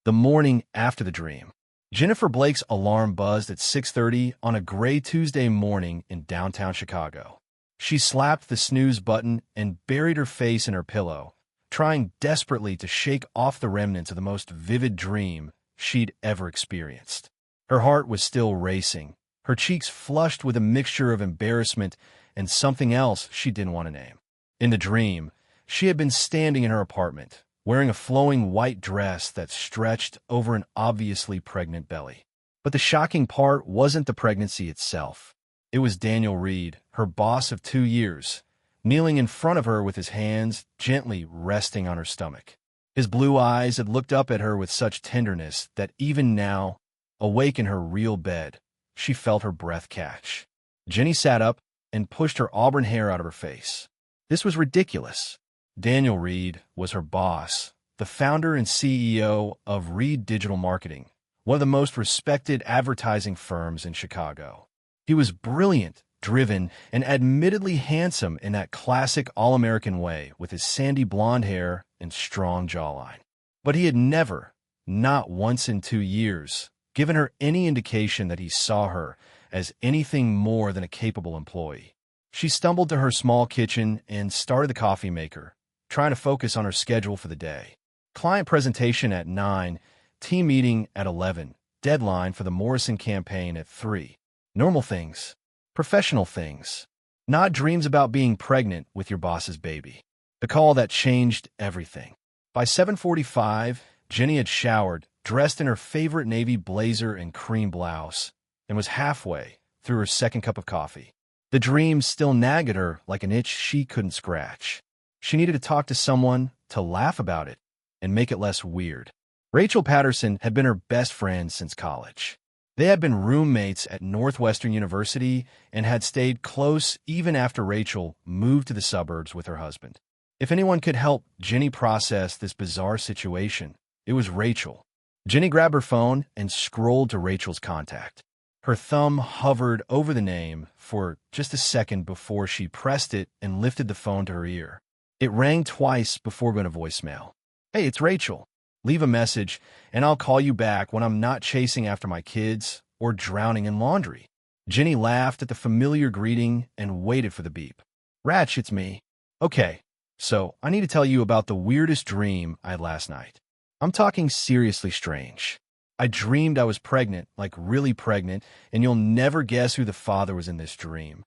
The morning after the dream. Jennifer Blake's alarm buzzed at 6:30 on a gray Tuesday morning in downtown Chicago. She slapped the snooze button and buried her face in her pillow, trying desperately to shake off the remnants of the most vivid dream she'd ever experienced. Her heart was still racing, her cheeks flushed with a mixture of embarrassment and something else she didn't want to name. In the dream, she had been standing in her apartment, wearing a flowing white dress that stretched over an obviously pregnant belly. But the shocking part wasn't the pregnancy itself. It was Daniel Reed, her boss of 2 years, kneeling in front of her with his hands gently resting on her stomach. His blue eyes had looked up at her with such tenderness that even now, awake in her real bed, she felt her breath catch. Jenny sat up and pushed her auburn hair out of her face. This was ridiculous. Daniel Reed was her boss, the founder and CEO of Reed Digital Marketing, one of the most respected advertising firms in Chicago. He was brilliant, driven, and admittedly handsome in that classic all-American way with his sandy blonde hair and strong jawline. But he had never, not once in 2 years, given her any indication that he saw her as anything more than a capable employee. She stumbled to her small kitchen and started the coffee maker, trying to focus on her schedule for the day. Client presentation at 9, team meeting at 11, deadline for the Morrison campaign at 3. Normal things. Professional things. Not dreams about being pregnant with your boss's baby. The call that changed everything. By 7:45, Jenny had showered, dressed in her favorite navy blazer and cream blouse, and was halfway through her second cup of coffee. The dream still nagged at her like an itch she couldn't scratch. She needed to talk to someone, to laugh about it, and make it less weird. Rachel Patterson had been her best friend since college. They had been roommates at Northwestern University and had stayed close even after Rachel moved to the suburbs with her husband. If anyone could help Jenny process this bizarre situation, it was Rachel. Jenny grabbed her phone and scrolled to Rachel's contact. Her thumb hovered over the name for just a second before she pressed it and lifted the phone to her ear. It rang twice before going to voicemail. "Hey, it's Rachel. Leave a message, and I'll call you back when I'm not chasing after my kids or drowning in laundry." Jenny laughed at the familiar greeting and waited for the beep. "Ratch, it's me. Okay, so I need to tell you about the weirdest dream I had last night. I'm talking seriously strange. I dreamed I was pregnant, like really pregnant, and you'll never guess who the father was in this dream."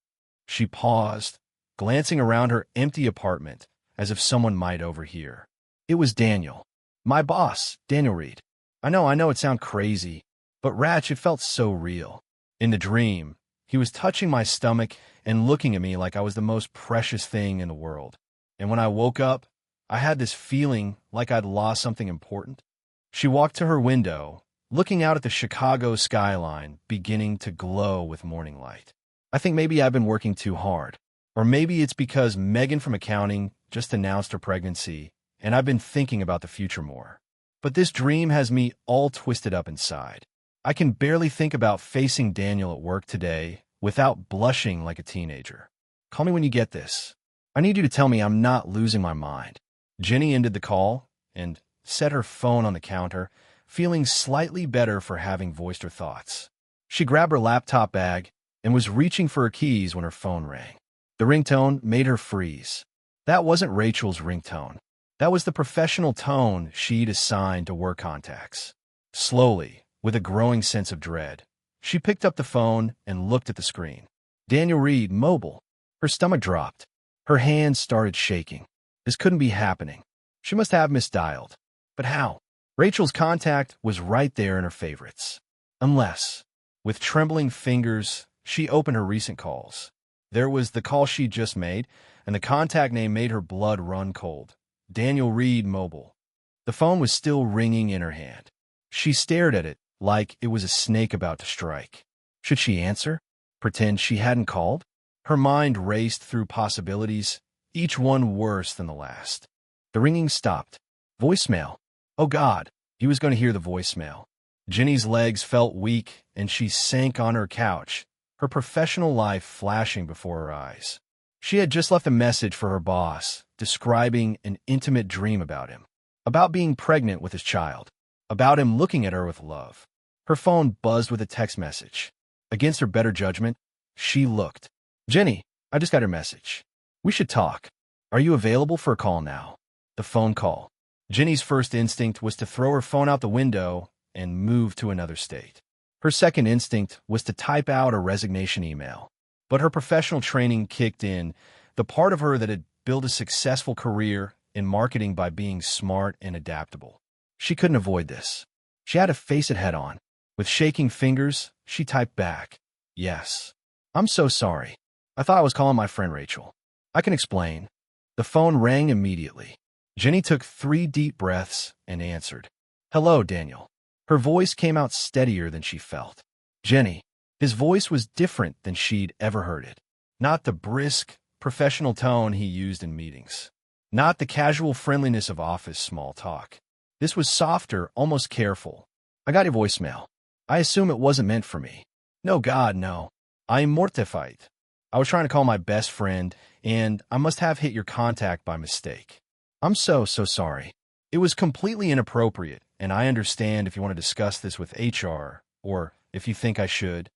She paused, glancing around her empty apartment as if someone might overhear. It was Daniel. My boss, Daniel Reed. I know it sounds crazy, but Ratch, it felt so real. In the dream, he was touching my stomach and looking at me like I was the most precious thing in the world. And when I woke up, I had this feeling like I'd lost something important. She walked to her window, looking out at the Chicago skyline beginning to glow with morning light. "I think maybe I've been working too hard. Or maybe it's because Megan from accounting just announced her pregnancy, and I've been thinking about the future more. But this dream has me all twisted up inside. I can barely think about facing Daniel at work today without blushing like a teenager. Call me when you get this. I need you to tell me I'm not losing my mind." Jenny ended the call and set her phone on the counter, feeling slightly better for having voiced her thoughts. She grabbed her laptop bag and was reaching for her keys when her phone rang. The ringtone made her freeze. That wasn't Rachel's ringtone. That was the professional tone she'd assigned to work contacts. Slowly, with a growing sense of dread, she picked up the phone and looked at the screen. Daniel Reed, mobile. Her stomach dropped. Her hands started shaking. This couldn't be happening. She must have misdialed. But how? Rachel's contact was right there in her favorites. Unless, with trembling fingers, she opened her recent calls. There was the call she'd just made, and the contact name made her blood run cold. Daniel Reed, mobile. The phone was still ringing in her hand. She stared at it like it was a snake about to strike. Should she answer? Pretend she hadn't called? Her mind raced through possibilities, each one worse than the last. The ringing stopped. Voicemail. Oh God, he was going to hear the voicemail. Jenny's legs felt weak, and she sank on her couch, her professional life flashing before her eyes. She had just left a message for her boss, describing an intimate dream about him, about being pregnant with his child. about him looking at her with love. Her phone buzzed with a text message. Against her better judgment, she looked. Jenny, I just got your message. We should talk. Are you available for a call now? The phone call. Jenny's first instinct was to throw her phone out the window and move to another state. Her second instinct was to type out a resignation email. But her professional training kicked in, the part of her that had built a successful career in marketing by being smart and adaptable. She couldn't avoid this. She had to face it head on. With shaking fingers, she typed back, "Yes. I'm so sorry. I thought I was calling my friend Rachel. I can explain." The phone rang immediately. Jenny took 3 deep breaths and answered. "Hello, Daniel." Her voice came out steadier than she felt. Jenny. His voice was different than she'd ever heard it. Not the brisk, professional tone he used in meetings. Not the casual friendliness of office small talk. This was softer, almost careful. "I got your voicemail. I assume it wasn't meant for me." "No, God, no. I am mortified. I was trying to call my best friend, and I must have hit your contact by mistake. I'm so sorry. It was completely inappropriate, and I understand if you want to discuss this with HR, or if you think I should."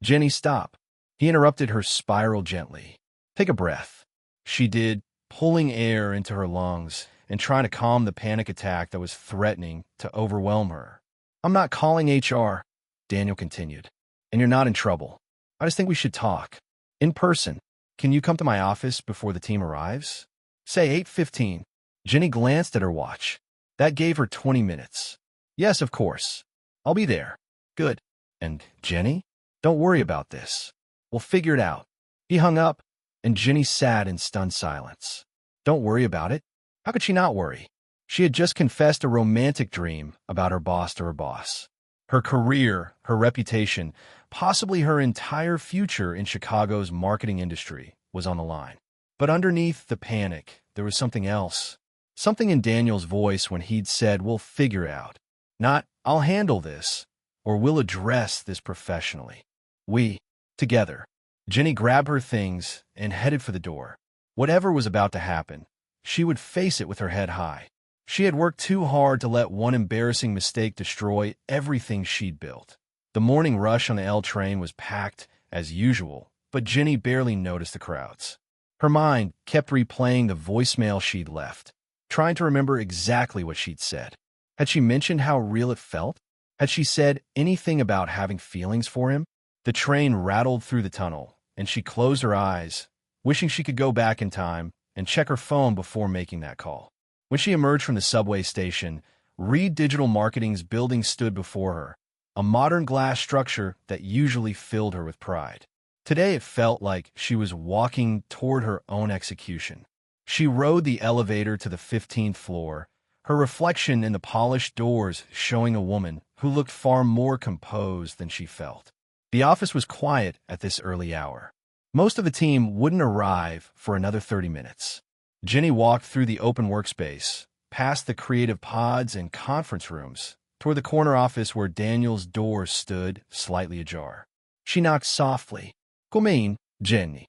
"Jenny, stop." He interrupted her spiral gently. "Take a breath." She did, pulling air into her lungs and trying to calm the panic attack that was threatening to overwhelm her. "I'm not calling HR," Daniel continued, "and you're not in trouble. I just think we should talk. In person. Can you come to my office before the team arrives? Say 8:15. Jenny glanced at her watch. That gave her 20 minutes. "Yes, of course. I'll be there." "Good. And Jenny? Don't worry about this. We'll figure it out." He hung up, and Jenny sat in stunned silence. Don't worry about it? How could she not worry? She had just confessed a romantic dream about her boss to her boss. Her career, her reputation, possibly her entire future in Chicago's marketing industry was on the line. But underneath the panic, there was something else. Something in Daniel's voice when he'd said, "We'll figure it out." Not, "I'll handle this," or "We'll address this professionally." We, together. Jenny grabbed her things and headed for the door. Whatever was about to happen, she would face it with her head high. She had worked too hard to let one embarrassing mistake destroy everything she'd built. The morning rush on the L train was packed, as usual, but Jenny barely noticed the crowds. Her mind kept replaying the voicemail she'd left, trying to remember exactly what she'd said. Had she mentioned how real it felt? Had she said anything about having feelings for him? The train rattled through the tunnel, and she closed her eyes, wishing she could go back in time and check her phone before making that call. When she emerged from the subway station, Reed Digital Marketing's building stood before her, a modern glass structure that usually filled her with pride. Today it felt like she was walking toward her own execution. She rode the elevator to the 15th floor, her reflection in the polished doors showing a woman who looked far more composed than she felt. The office was quiet at this early hour. Most of the team wouldn't arrive for another 30 minutes. Jenny walked through the open workspace, past the creative pods and conference rooms, toward the corner office where Daniel's door stood slightly ajar. She knocked softly. "Come in, Jenny."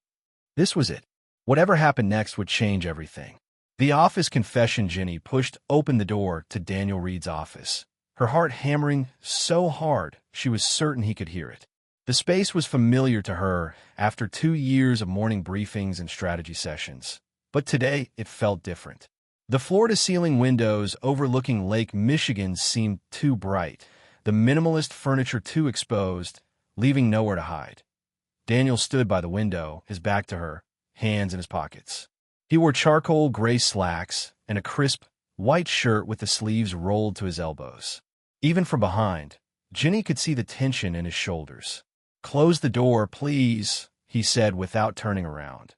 This was it. Whatever happened next would change everything. The office confession. Jenny pushed open the door to Daniel Reed's office, her heart hammering so hard she was certain he could hear it. The space was familiar to her after 2 years of morning briefings and strategy sessions. But today, it felt different. The floor-to-ceiling windows overlooking Lake Michigan seemed too bright, the minimalist furniture too exposed, leaving nowhere to hide. Daniel stood by the window, his back to her, hands in his pockets. He wore charcoal gray slacks and a crisp, white shirt with the sleeves rolled to his elbows. Even from behind, Jenny could see the tension in his shoulders. "Close the door, please," he said without turning around.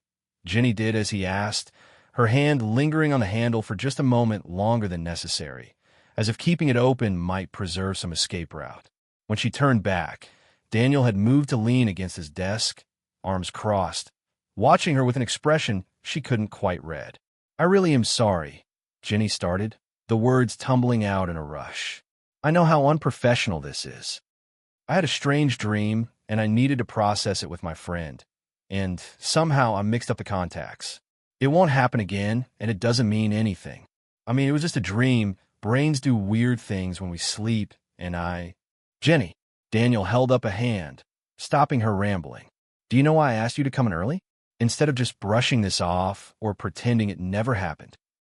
Jenny did as he asked, her hand lingering on the handle for just a moment longer than necessary, as if keeping it open might preserve some escape route. When she turned back, Daniel had moved to lean against his desk, arms crossed, watching her with an expression she couldn't quite read. "I really am sorry," Jenny started, the words tumbling out in a rush. "I know how unprofessional this is. I had a strange dream, and I needed to process it with my friend. And somehow I mixed up the contacts. It won't happen again, and it doesn't mean anything. I mean, it was just a dream brains do weird things when we sleep, and Jenny. Daniel held up a hand, stopping her rambling. Do you know why I asked you to come in early? Instead of just brushing this off or pretending it never happened.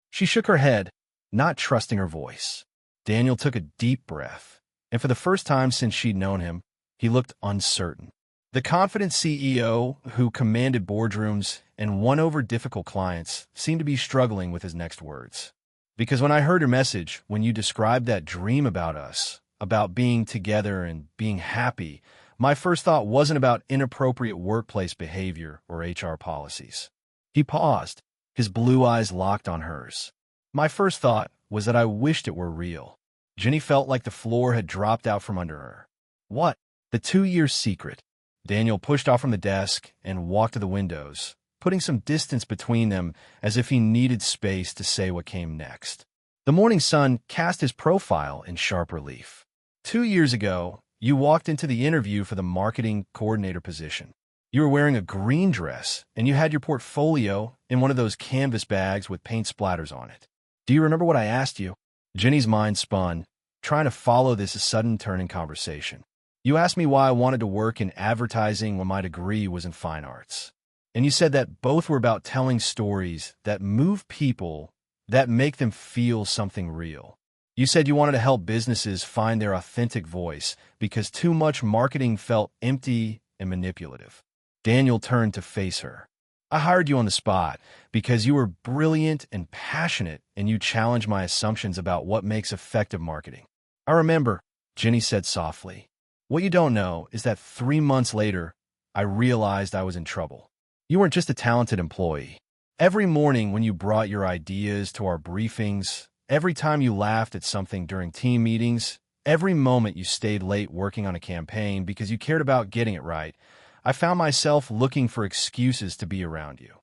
She shook her head, not trusting her voice. Daniel took a deep breath, and for the first time since she'd known him, he looked uncertain. The confident CEO who commanded boardrooms and won over difficult clients seemed to be struggling with his next words. Because when I heard your message, when you described that dream about us, about being together and being happy, my first thought wasn't about inappropriate workplace behavior or HR policies. He paused, his blue eyes locked on hers. My first thought was that I wished it were real. Jenny felt like the floor had dropped out from under her. What? The 2-year secret. Daniel pushed off from the desk and walked to the windows, putting some distance between them as if he needed space to say what came next. The morning sun cast his profile in sharp relief. 2 years ago, you walked into the interview for the marketing coordinator position. You were wearing a green dress, and you had your portfolio in one of those canvas bags with paint splatters on it. Do you remember what I asked you? Jenny's mind spun, trying to follow this sudden turn in conversation. You asked me why I wanted to work in advertising when my degree was in fine arts. And you said that both were about telling stories that move people, that make them feel something real. You said you wanted to help businesses find their authentic voice because too much marketing felt empty and manipulative. Daniel turned to face her. I hired you on the spot because you were brilliant and passionate, and you challenged my assumptions about what makes effective marketing. I remember, Jenny said softly. What you don't know is that 3 months later, I realized I was in trouble. You weren't just a talented employee. Every morning when you brought your ideas to our briefings, every time you laughed at something during team meetings, every moment you stayed late working on a campaign because you cared about getting it right, I found myself looking for excuses to be around you.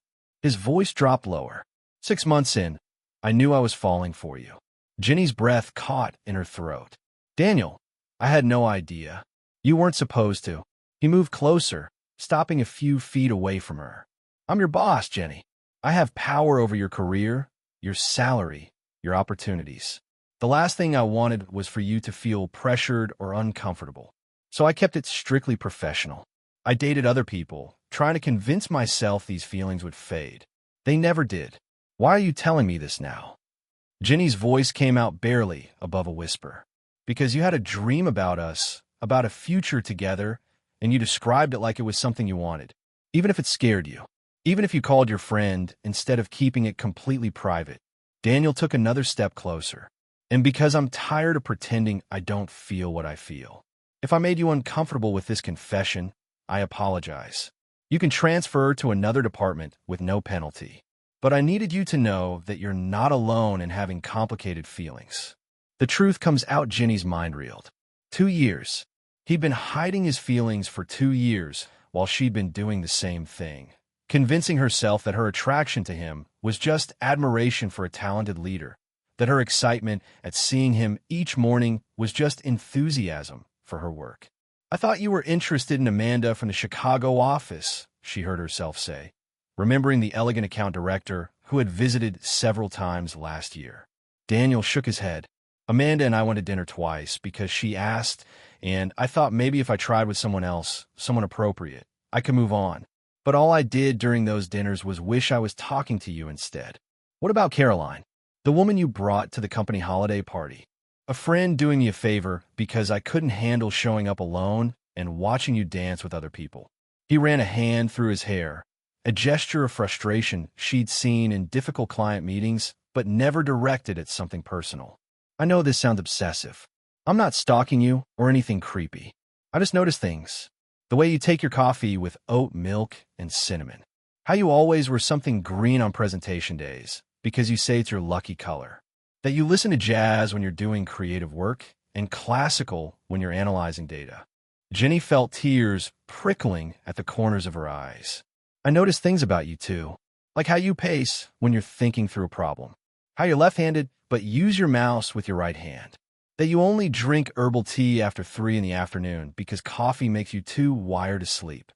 His voice dropped lower. 6 months in, I knew I was falling for you. Jenny's breath caught in her throat. Daniel, I had no idea. You weren't supposed to. He moved closer, stopping a few feet away from her. I'm your boss, Jenny. I have power over your career, your salary, your opportunities. The last thing I wanted was for you to feel pressured or uncomfortable. So I kept it strictly professional. I dated other people, trying to convince myself these feelings would fade. They never did. Why are you telling me this now? Jenny's voice came out barely above a whisper. Because you had a dream about us, about a future together, and you described it like it was something you wanted, even if it scared you, even if you called your friend instead of keeping it completely private. Daniel took another step closer. And because I'm tired of pretending I don't feel what I feel. If I made you uncomfortable with this confession, I apologize. You can transfer to another department with no penalty. But I needed you to know that you're not alone in having complicated feelings. The truth comes out. Jenny's mind reeled. 2 years. He'd been hiding his feelings for 2 years while she'd been doing the same thing, convincing herself that her attraction to him was just admiration for a talented leader, that her excitement at seeing him each morning was just enthusiasm for her work. I thought you were interested in Amanda from the Chicago office, she heard herself say, remembering the elegant account director who had visited several times last year. Daniel shook his head. Amanda and I went to dinner twice because she asked, and I thought maybe if I tried with someone else, someone appropriate, I could move on. But all I did during those dinners was wish I was talking to you instead. What about Caroline, the woman you brought to the company holiday party? A friend doing me a favor because I couldn't handle showing up alone and watching you dance with other people. He ran a hand through his hair, a gesture of frustration she'd seen in difficult client meetings, but never directed at something personal. I know this sounds obsessive. I'm not stalking you or anything creepy. I just notice things. The way you take your coffee with oat milk and cinnamon. How you always wear something green on presentation days because you say it's your lucky color. That you listen to jazz when you're doing creative work and classical when you're analyzing data. Jenny felt tears prickling at the corners of her eyes. I noticed things about you too, like how you pace when you're thinking through a problem. How you're left-handed but use your mouse with your right hand. That you only drink herbal tea after 3 in the afternoon because coffee makes you too wired to sleep.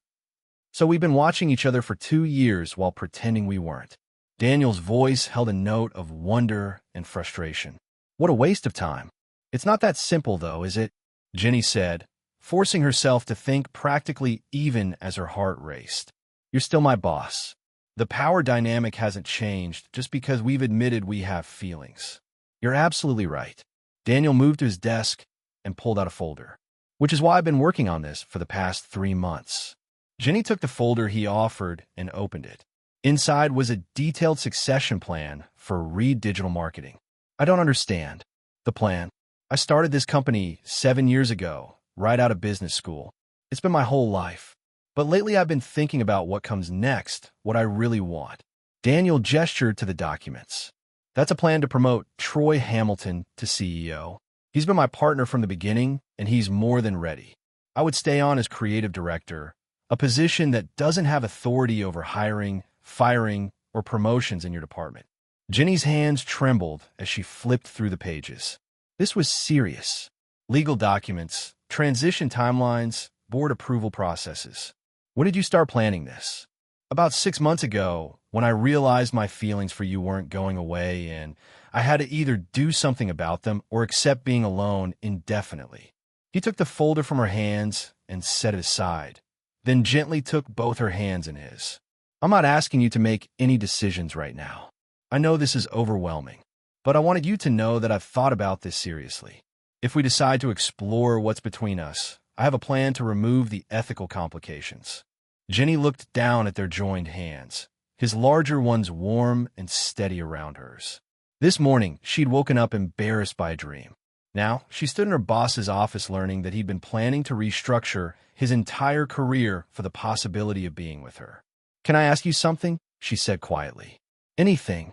So we've been watching each other for 2 years while pretending we weren't. Daniel's voice held a note of wonder and frustration. What a waste of time. It's not that simple, though, is it? Jenny said, forcing herself to think practically even as her heart raced. You're still my boss. The power dynamic hasn't changed just because we've admitted we have feelings. You're absolutely right. Daniel moved to his desk and pulled out a folder, which is why I've been working on this for the past 3 months. Jenny took the folder he offered and opened it. Inside was a detailed succession plan for Reed Digital Marketing. I don't understand. The plan? I started this company 7 years ago, right out of business school. It's been my whole life. But lately I've been thinking about what comes next, what I really want. Daniel gestured to the documents. That's a plan to promote Troy Hamilton to CEO. He's been my partner from the beginning, and he's more than ready. I would stay on as creative director, a position that doesn't have authority over hiring, firing, or promotions in your department. Jenny's hands trembled as she flipped through the pages. This was serious. Legal documents, transition timelines, board approval processes. When did you start planning this? About 6 months ago, when I realized my feelings for you weren't going away and I had to either do something about them or accept being alone indefinitely. He took the folder from her hands and set it aside, then gently took both her hands in his. I'm not asking you to make any decisions right now. I know this is overwhelming, but I wanted you to know that I've thought about this seriously. If we decide to explore what's between us, I have a plan to remove the ethical complications. Jenny looked down at their joined hands, his larger ones warm and steady around hers. This morning, she'd woken up embarrassed by a dream. Now, she stood in her boss's office learning that he'd been planning to restructure his entire career for the possibility of being with her. Can I ask you something? She said quietly. Anything.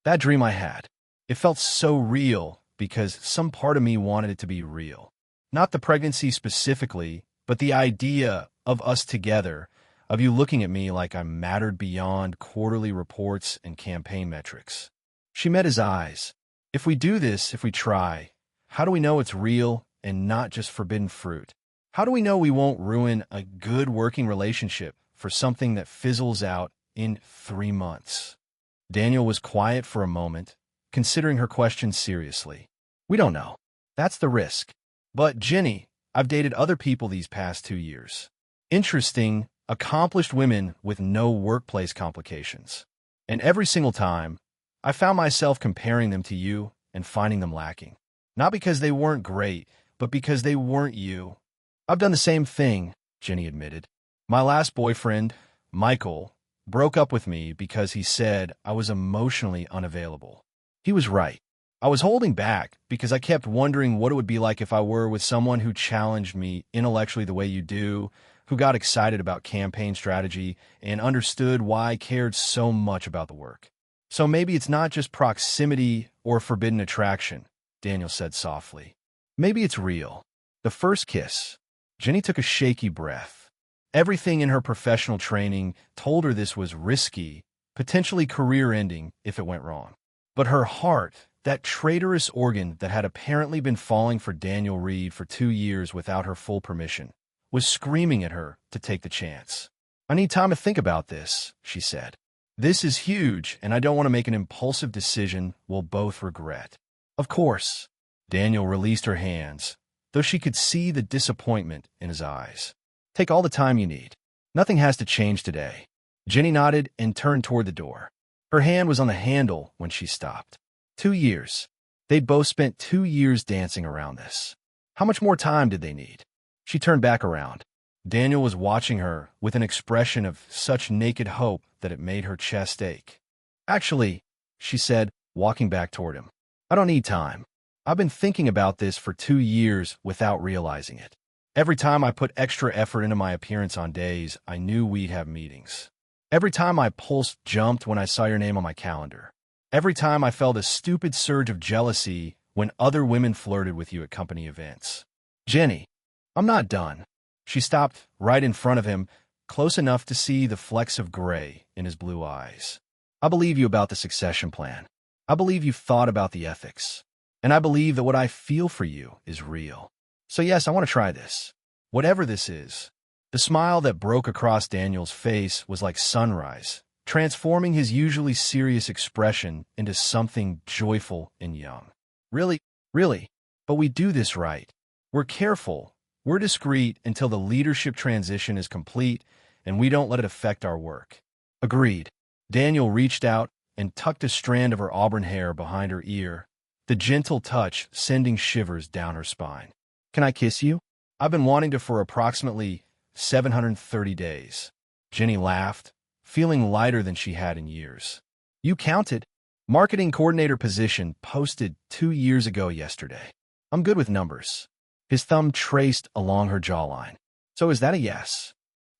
That dream I had. It felt so real because some part of me wanted it to be real. Not the pregnancy specifically, but the idea of us together, of you looking at me like I mattered beyond quarterly reports and campaign metrics. She met his eyes. If we do this, if we try, how do we know it's real and not just forbidden fruit? How do we know we won't ruin a good working relationship for something that fizzles out in 3 months? Daniel was quiet for a moment, considering her question seriously. We don't know. That's the risk. But Jenny, I've dated other people these past 2 years. Interesting, accomplished women with no workplace complications. And every single time, I found myself comparing them to you and finding them lacking. Not because they weren't great, but because they weren't you. I've done the same thing, Jenny admitted. My last boyfriend, Michael, broke up with me because he said I was emotionally unavailable. He was right. I was holding back because I kept wondering what it would be like if I were with someone who challenged me intellectually the way you do, who got excited about campaign strategy and understood why I cared so much about the work. So maybe it's not just proximity or forbidden attraction, Daniel said softly. Maybe it's real. The first kiss. Jenny took a shaky breath. Everything in her professional training told her this was risky, potentially career-ending if it went wrong. But her heart, that traitorous organ that had apparently been falling for Daniel Reed for 2 years without her full permission, was screaming at her to take the chance. I need time to think about this, she said. This is huge, and I don't want to make an impulsive decision we'll both regret. Of course. Daniel released her hands, though she could see the disappointment in his eyes. Take all the time you need. Nothing has to change today. Jenny nodded and turned toward the door. Her hand was on the handle when she stopped. 2 years. They'd both spent 2 years dancing around this. How much more time did they need? She turned back around. Daniel was watching her with an expression of such naked hope that it made her chest ache. Actually, she said, walking back toward him, I don't need time. I've been thinking about this for 2 years without realizing it. Every time I put extra effort into my appearance on days I knew we'd have meetings. Every time my pulse jumped when I saw your name on my calendar. Every time I felt a stupid surge of jealousy when other women flirted with you at company events. Jenny, I'm not done. She stopped right in front of him, close enough to see the flecks of gray in his blue eyes. I believe you about the succession plan. I believe you've thought about the ethics. And I believe that what I feel for you is real. So yes, I want to try this. Whatever this is. The smile that broke across Daniel's face was like sunrise, transforming his usually serious expression into something joyful and young. Really, Really? But we do this right. We're careful. We're discreet until the leadership transition is complete, and we don't let it affect our work. Agreed. Daniel reached out and tucked a strand of her auburn hair behind her ear, the gentle touch sending shivers down her spine. Can I kiss you? I've been wanting to for approximately 730 days. Jenny laughed, feeling lighter than she had in years. You counted. Marketing coordinator position posted 2 years ago yesterday. I'm good with numbers. His thumb traced along her jawline. So is that a yes?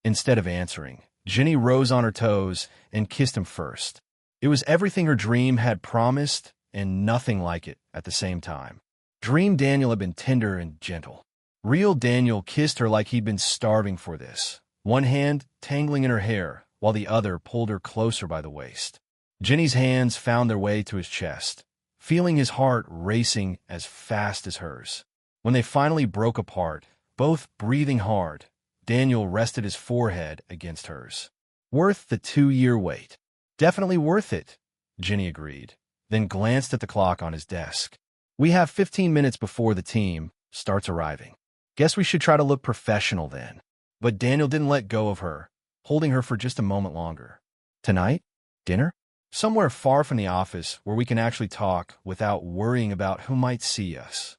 Instead of answering, Jenny rose on her toes and kissed him first. It was everything her dream had promised and nothing like it at the same time. Dream Daniel had been tender and gentle. Real Daniel kissed her like he'd been starving for this, one hand tangling in her hair while the other pulled her closer by the waist. Jenny's hands found their way to his chest, feeling his heart racing as fast as hers. When they finally broke apart, both breathing hard, Daniel rested his forehead against hers. Worth the 2-year wait. Definitely worth it, Jenny agreed, then glanced at the clock on his desk. We have 15 minutes before the team starts arriving. Guess we should try to look professional then. But Daniel didn't let go of her, holding her for just a moment longer. Tonight? Dinner? Somewhere far from the office where we can actually talk without worrying about who might see us.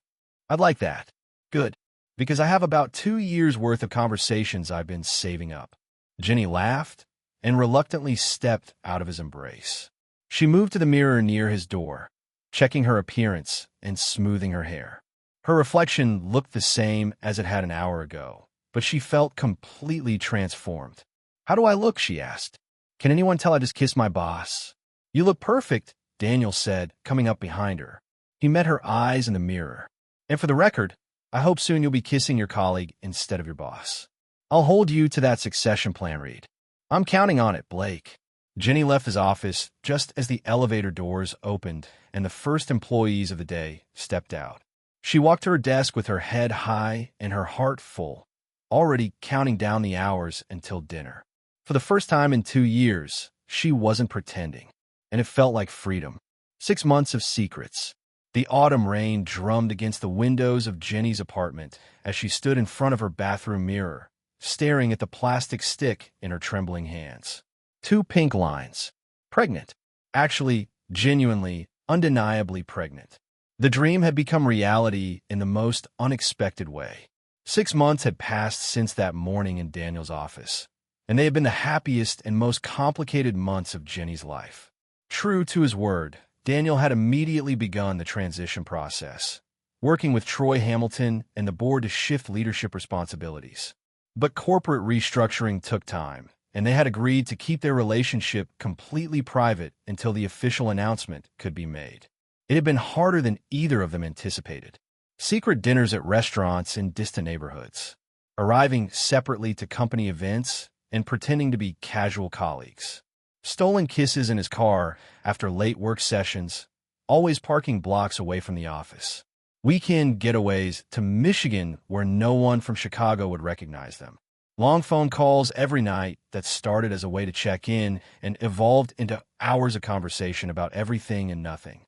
I'd like that. Good. Because I have about 2 years' worth of conversations I've been saving up. Jenny laughed and reluctantly stepped out of his embrace. She moved to the mirror near his door, checking her appearance and smoothing her hair. Her reflection looked the same as it had an hour ago, but she felt completely transformed. How do I look? She asked. Can anyone tell I just kissed my boss? You look perfect, Daniel said, coming up behind her. He met her eyes in the mirror. And for the record, I hope soon you'll be kissing your colleague instead of your boss. I'll hold you to that succession plan, Reed. I'm counting on it, Blake. Jenny left his office just as the elevator doors opened and the first employees of the day stepped out. She walked to her desk with her head high and her heart full, already counting down the hours until dinner. For the first time in 2 years, she wasn't pretending, and it felt like freedom. 6 months of secrets. The autumn rain drummed against the windows of Jenny's apartment as she stood in front of her bathroom mirror, staring at the plastic stick in her trembling hands. 2 pink lines. Pregnant. Actually, genuinely, undeniably pregnant. The dream had become reality in the most unexpected way. 6 months had passed since that morning in Daniel's office, and they had been the happiest and most complicated months of Jenny's life. True to his word, Daniel had immediately begun the transition process, working with Troy Hamilton and the board to shift leadership responsibilities. But corporate restructuring took time, and they had agreed to keep their relationship completely private until the official announcement could be made. It had been harder than either of them anticipated. Secret dinners at restaurants in distant neighborhoods, arriving separately to company events, and pretending to be casual colleagues. Stolen kisses in his car after late work sessions, always parking blocks away from the office. Weekend getaways to Michigan where no one from Chicago would recognize them. Long phone calls every night that started as a way to check in and evolved into hours of conversation about everything and nothing.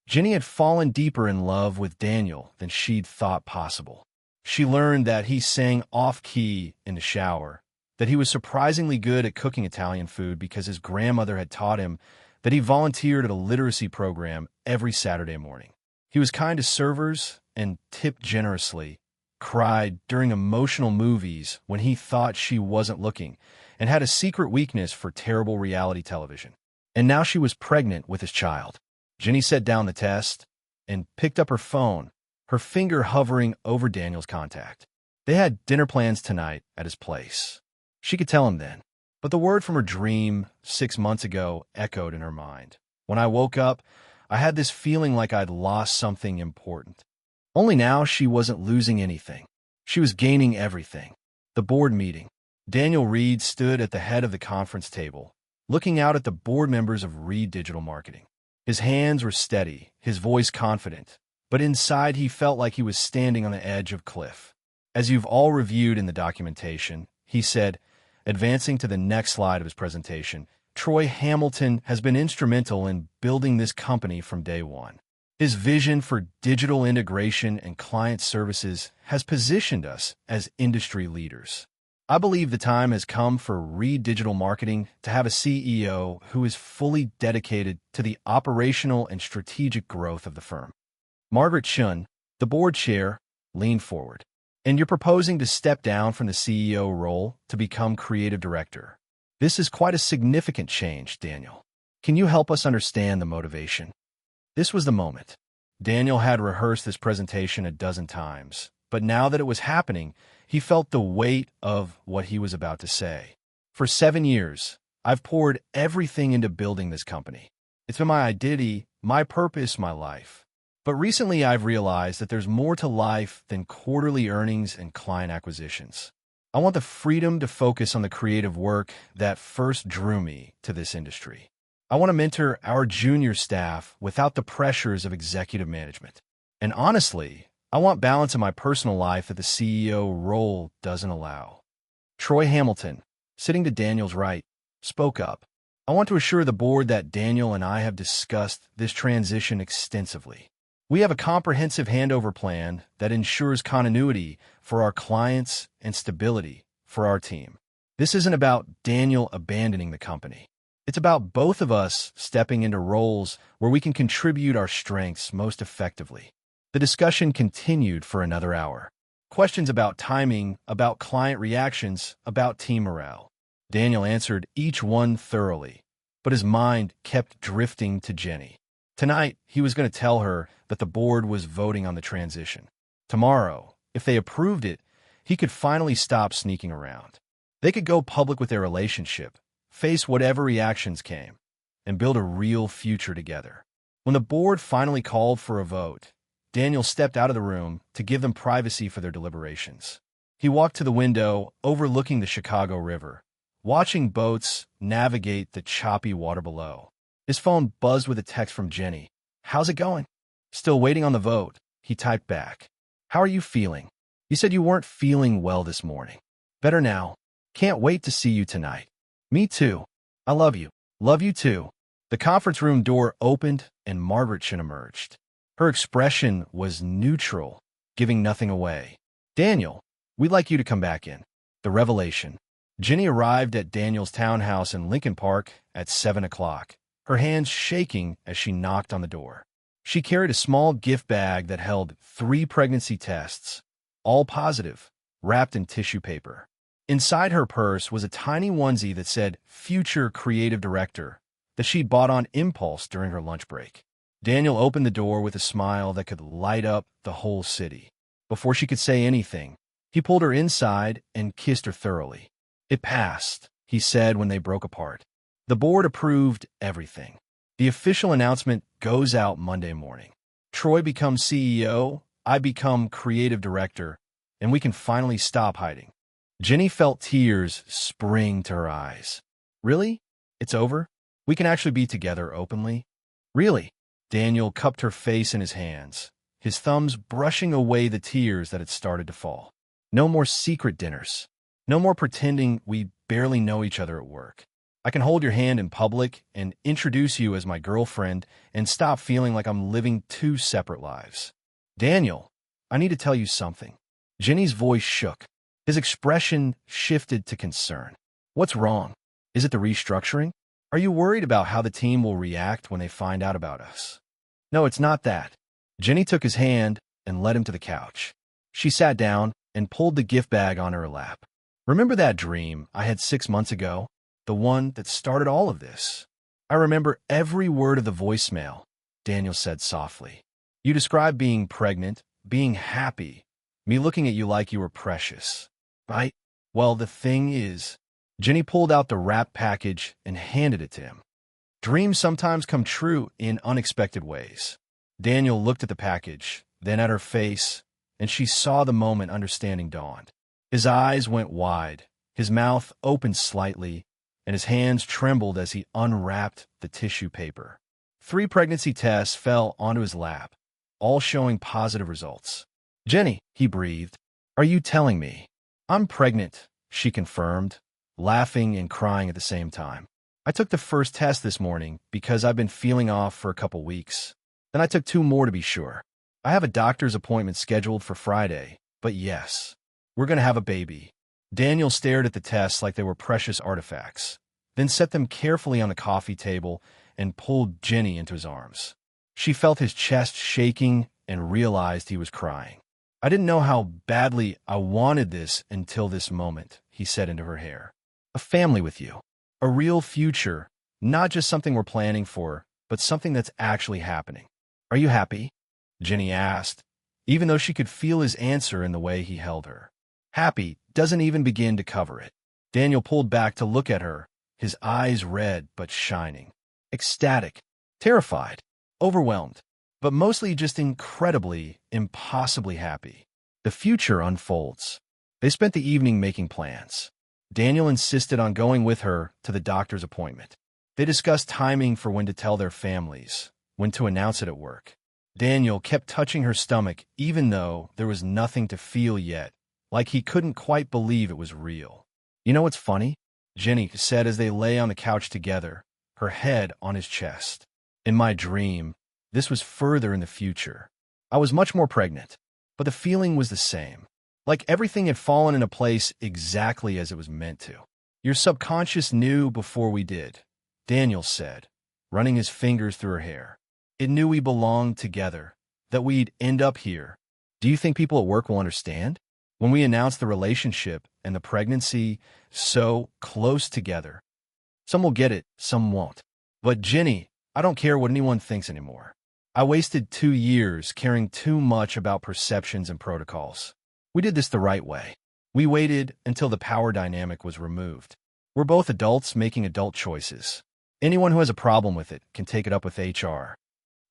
Jenny had fallen deeper in love with Daniel than she'd thought possible. She learned that he sang off-key in the shower, that he was surprisingly good at cooking Italian food because his grandmother had taught him, that he volunteered at a literacy program every Saturday morning. He was kind to servers and tipped generously, cried during emotional movies when he thought she wasn't looking, and had a secret weakness for terrible reality television. And now she was pregnant with his child. Jenny set down the test and picked up her phone, her finger hovering over Daniel's contact. They had dinner plans tonight at his place. She could tell him then. But the word from her dream 6 months ago echoed in her mind. When I woke up, I had this feeling like I'd lost something important. Only now she wasn't losing anything. She was gaining everything. The board meeting. Daniel Reed stood at the head of the conference table, looking out at the board members of Reed Digital Marketing. His hands were steady, his voice confident, but inside he felt like he was standing on the edge of a cliff. As you've all reviewed in the documentation, he said, advancing to the next slide of his presentation, Troy Hamilton has been instrumental in building this company from day one. His vision for digital integration and client services has positioned us as industry leaders. I believe the time has come for Reed Digital Marketing to have a CEO who is fully dedicated to the operational and strategic growth of the firm. Margaret Shun, the board chair, leaned forward. And you're proposing to step down from the CEO role to become creative director. This is quite a significant change, Daniel. Can you help us understand the motivation? This was the moment. Daniel had rehearsed this presentation a dozen times, but now that it was happening, he felt the weight of what he was about to say. For 7 years, I've poured everything into building this company. It's been my identity, my purpose, my life. But recently I've realized that there's more to life than quarterly earnings and client acquisitions. I want the freedom to focus on the creative work that first drew me to this industry. I want to mentor our junior staff without the pressures of executive management. And honestly, I want balance in my personal life that the CEO role doesn't allow. Troy Hamilton, sitting to Daniel's right, spoke up. I want to assure the board that Daniel and I have discussed this transition extensively. We have a comprehensive handover plan that ensures continuity for our clients and stability for our team. This isn't about Daniel abandoning the company. It's about both of us stepping into roles where we can contribute our strengths most effectively. The discussion continued for another hour. Questions about timing, about client reactions, about team morale. Daniel answered each one thoroughly, but his mind kept drifting to Jenny. Tonight, he was going to tell her that the board was voting on the transition. Tomorrow, if they approved it, he could finally stop sneaking around. They could go public with their relationship, face whatever reactions came, and build a real future together. When the board finally called for a vote, Daniel stepped out of the room to give them privacy for their deliberations. He walked to the window overlooking the Chicago River, watching boats navigate the choppy water below. His phone buzzed with a text from Jenny. "How's it going?" "Still waiting on the vote," he typed back. "How are you feeling? You said you weren't feeling well this morning." "Better now. Can't wait to see you tonight." "Me too. I love you." "Love you too." The conference room door opened and Margaret Shun emerged. Her expression was neutral, giving nothing away. "Daniel, we'd like you to come back in." The revelation. Jenny arrived at Daniel's townhouse in Lincoln Park at 7 o'clock, her hands shaking as she knocked on the door. She carried a small gift bag that held 3 pregnancy tests, all positive, wrapped in tissue paper. Inside her purse was a tiny onesie that said Future Creative Director that she'd bought on impulse during her lunch break. Daniel opened the door with a smile that could light up the whole city. Before she could say anything, he pulled her inside and kissed her thoroughly. "It passed," he said when they broke apart. "The board approved everything. The official announcement goes out Monday morning. Troy becomes CEO, I become creative director, and we can finally stop hiding." Jenny felt tears spring to her eyes. "Really? It's over? We can actually be together openly?" "Really?" Daniel cupped her face in his hands, his thumbs brushing away the tears that had started to fall. "No more secret dinners. No more pretending we barely know each other at work. I can hold your hand in public and introduce you as my girlfriend and stop feeling like I'm living 2 separate lives." "Daniel, I need to tell you something." Jenny's voice shook. His expression shifted to concern. "What's wrong? Is it the restructuring? Are you worried about how the team will react when they find out about us?" "No, it's not that." Jenny took his hand and led him to the couch. She sat down and pulled the gift bag onto her lap. "Remember that dream I had 6 months ago? The one that started all of this?" "I remember every word of the voicemail," Daniel said softly. "You described being pregnant, being happy, me looking at you like you were precious. Right? Well, the thing is," Jenny pulled out the wrapped package and handed it to him. "Dreams sometimes come true in unexpected ways." Daniel looked at the package, then at her face, and she saw the moment understanding dawned. His eyes went wide, his mouth opened slightly, and his hands trembled as he unwrapped the tissue paper. 3 pregnancy tests fell onto his lap, all showing positive results. "Jenny," he breathed, "are you telling me?" "I'm pregnant," she confirmed, laughing and crying at the same time. "I took the first test this morning because I've been feeling off for a couple weeks. Then I took 2 more to be sure. I have a doctor's appointment scheduled for Friday, but yes, we're going to have a baby. Daniel stared at the tests like they were precious artifacts, then set them carefully on the coffee table and pulled Jenny into his arms. She felt his chest shaking and realized he was crying. I didn't know how badly I wanted this until this moment, he said into her hair. A family with you. A real future, not just something we're planning for, but something that's actually happening. Are you happy? Jenny asked, even though she could feel his answer in the way he held her. Happy doesn't even begin to cover it. Daniel pulled back to look at her, his eyes red but shining. Ecstatic, terrified, overwhelmed, but mostly just incredibly, impossibly happy. The future unfolds. They spent the evening making plans. Daniel insisted on going with her to the doctor's appointment. They discussed timing for when to tell their families, when to announce it at work. Daniel kept touching her stomach even though there was nothing to feel yet, like he couldn't quite believe it was real. You know what's funny? Jenny said as they lay on the couch together, her head on his chest. In my dream, this was further in the future. I was much more pregnant, but the feeling was the same. Like everything had fallen into place exactly as it was meant to. Your subconscious knew before we did, Daniel said, running his fingers through her hair. It knew we belonged together, that we'd end up here. Do you think people at work will understand? When we announce the relationship and the pregnancy so close together. Some will get it, some won't. But Jenny, I don't care what anyone thinks anymore. I wasted 2 years caring too much about perceptions and protocols. We did this the right way. We waited until the power dynamic was removed. We're both adults making adult choices. Anyone who has a problem with it can take it up with HR.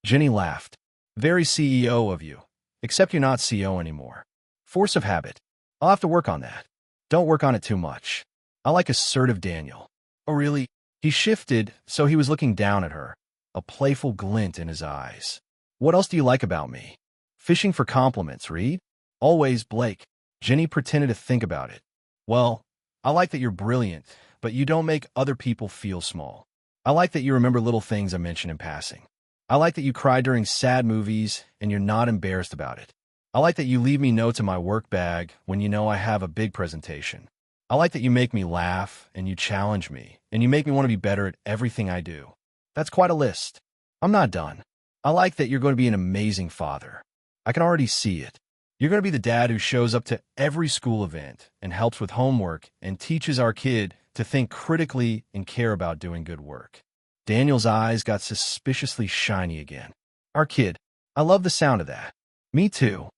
Jenny laughed. Very CEO of you, except you're not CEO anymore. Force of habit. I'll have to work on that. Don't work on it too much. I like assertive Daniel. Oh, really? He shifted, so he was looking down at her, a playful glint in his eyes. What else do you like about me? Fishing for compliments, Reed? Always, Blake. Jenny pretended to think about it. Well, I like that you're brilliant, but you don't make other people feel small. I like that you remember little things I mention in passing. I like that you cry during sad movies and you're not embarrassed about it. I like that you leave me notes in my work bag when you know I have a big presentation. I like that you make me laugh and you challenge me and you make me want to be better at everything I do. That's quite a list. I'm not done. I like that you're going to be an amazing father. I can already see it. You're going to be the dad who shows up to every school event and helps with homework and teaches our kid to think critically and care about doing good work. Daniel's eyes got suspiciously shiny again. Our kid. I love the sound of that. Me too.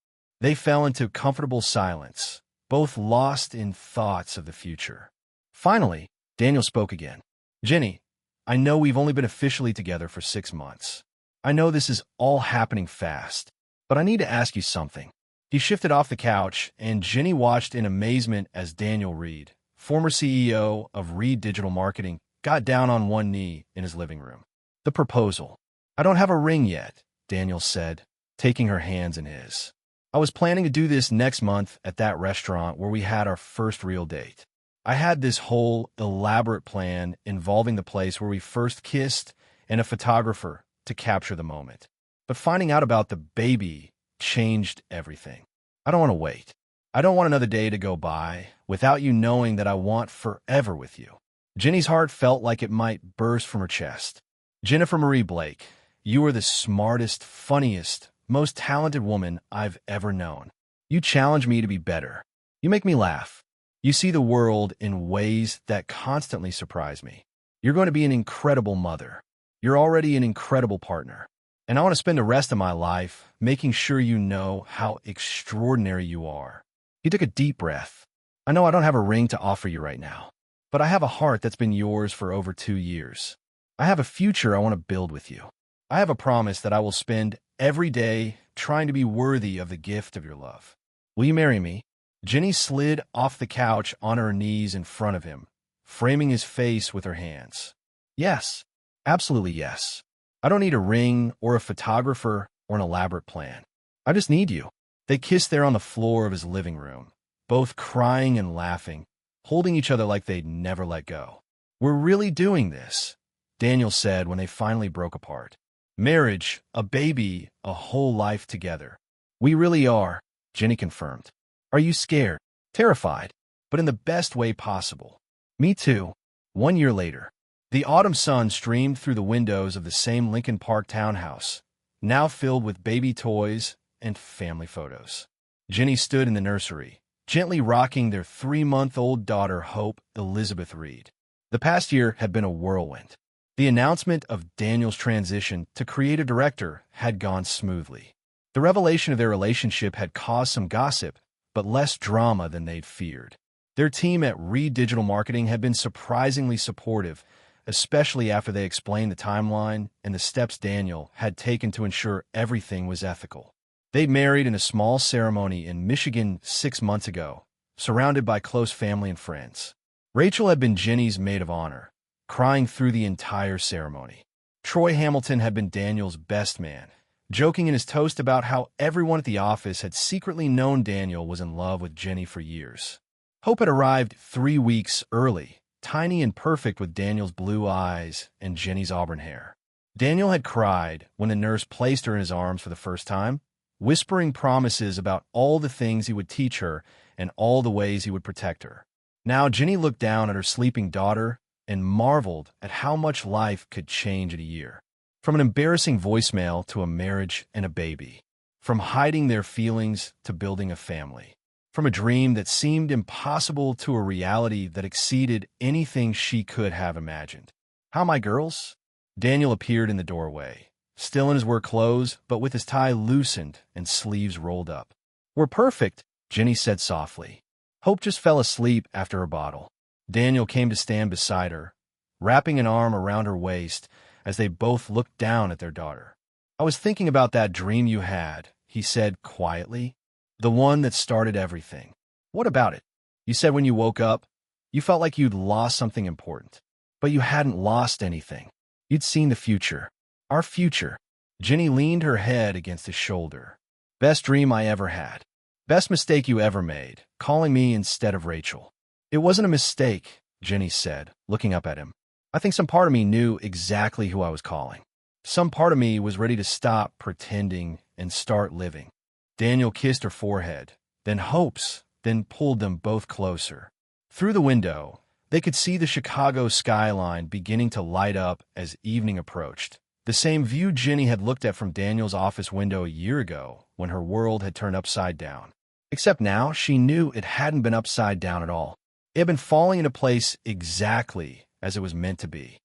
They fell into comfortable silence, both lost in thoughts of the future. Finally, Daniel spoke again. Jenny, I know we've only been officially together for 6 months. I know this is all happening fast, but I need to ask you something. He shifted off the couch, and Jenny watched in amazement as Daniel Reed, former CEO of Reed Digital Marketing, got down on one knee in his living room. The proposal. I don't have a ring yet, Daniel said, taking her hands in his. I was planning to do this next month at that restaurant where we had our first real date. I had this whole elaborate plan involving the place where we first kissed and a photographer to capture the moment. But finding out about the baby changed everything. I don't want to wait. I don't want another day to go by without you knowing that I want forever with you. Jenny's heart felt like it might burst from her chest. Jennifer Marie Blake, you are the smartest, funniest, most talented woman I've ever known. You challenge me to be better. You make me laugh. You see the world in ways that constantly surprise me. You're going to be an incredible mother. You're already an incredible partner. And I want to spend the rest of my life making sure you know how extraordinary you are. He took a deep breath. I know I don't have a ring to offer you right now, but I have a heart that's been yours for over 2 years. I have a future I want to build with you. I have a promise that I will spend every day trying to be worthy of the gift of your love. Will you marry me? Jenny slid off the couch on her knees in front of him, framing his face with her hands. Yes, absolutely yes. I don't need a ring or a photographer or an elaborate plan. I just need you. They kissed there on the floor of his living room, both crying and laughing, holding each other like they'd never let go. We're really doing this, Daniel said when they finally broke apart. Marriage, a baby, a whole life together. We really are, Jenny confirmed. Are you scared? Terrified, but in the best way possible. Me too. 1 year later, the autumn sun streamed through the windows of the same Lincoln Park townhouse, now filled with baby toys and family photos. Jenny stood in the nursery, gently rocking their 3-month-old daughter, Hope Elizabeth Reed. The past year had been a whirlwind. The announcement of Daniel's transition to creative director had gone smoothly. The revelation of their relationship had caused some gossip, but less drama than they'd feared. Their team at Reed Digital Marketing had been surprisingly supportive, especially after they explained the timeline and the steps Daniel had taken to ensure everything was ethical. They'd married in a small ceremony in Michigan 6 months ago, surrounded by close family and friends. Rachel had been Jenny's maid of honor, crying through the entire ceremony. Troy Hamilton had been Daniel's best man, joking in his toast about how everyone at the office had secretly known Daniel was in love with Jenny for years. Hope had arrived 3 weeks early, tiny and perfect with Daniel's blue eyes and Jenny's auburn hair. Daniel had cried when the nurse placed her in his arms for the first time, whispering promises about all the things he would teach her and all the ways he would protect her. Now Jenny looked down at her sleeping daughter and marveled at how much life could change in a year. From an embarrassing voicemail to a marriage and a baby. From hiding their feelings to building a family. From a dream that seemed impossible to a reality that exceeded anything she could have imagined. "How my girls?" Daniel appeared in the doorway, still in his work clothes, but with his tie loosened and sleeves rolled up. "We're perfect," Jenny said softly. Hope just fell asleep after her bottle. Daniel came to stand beside her, wrapping an arm around her waist as they both looked down at their daughter. "I was thinking about that dream you had," he said quietly. "The one that started everything. What about it? You said when you woke up, you felt like you'd lost something important. But you hadn't lost anything. You'd seen the future. Our future." Jenny leaned her head against his shoulder. "Best dream I ever had. Best mistake you ever made, calling me instead of Rachel." "It wasn't a mistake," Jenny said, looking up at him. "I think some part of me knew exactly who I was calling. Some part of me was ready to stop pretending and start living." Daniel kissed her forehead, then Hope's, then pulled them both closer. Through the window, they could see the Chicago skyline beginning to light up as evening approached. The same view Jenny had looked at from Daniel's office window a year ago when her world had turned upside down. Except now she knew it hadn't been upside down at all. It had been falling into place exactly as it was meant to be.